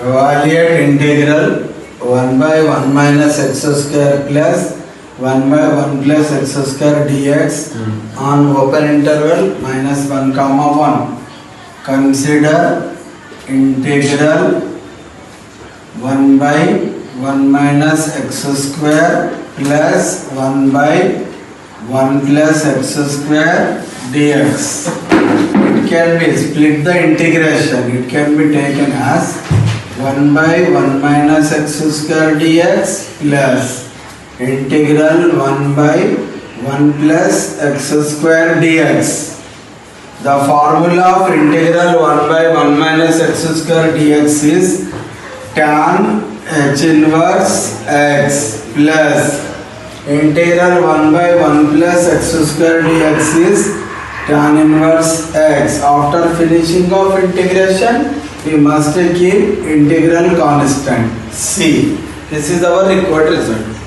evaluate integral 1 by 1 minus x square plus 1 by 1 plus x square dx on open interval minus 1 comma 1. Consider integral 1 by 1 minus x square plus 1 by 1 plus x square dx. It can be split the integration. It can be taken as 1 by 1 minus x square dx plus integral 1 by 1 plus x square dx. The formula of integral 1 by 1 minus x square dx is tan h inverse x plus integral 1 by 1 plus x square dx is tan inverse x. After finishing of integration, we must keep integral constant c. This is our required result.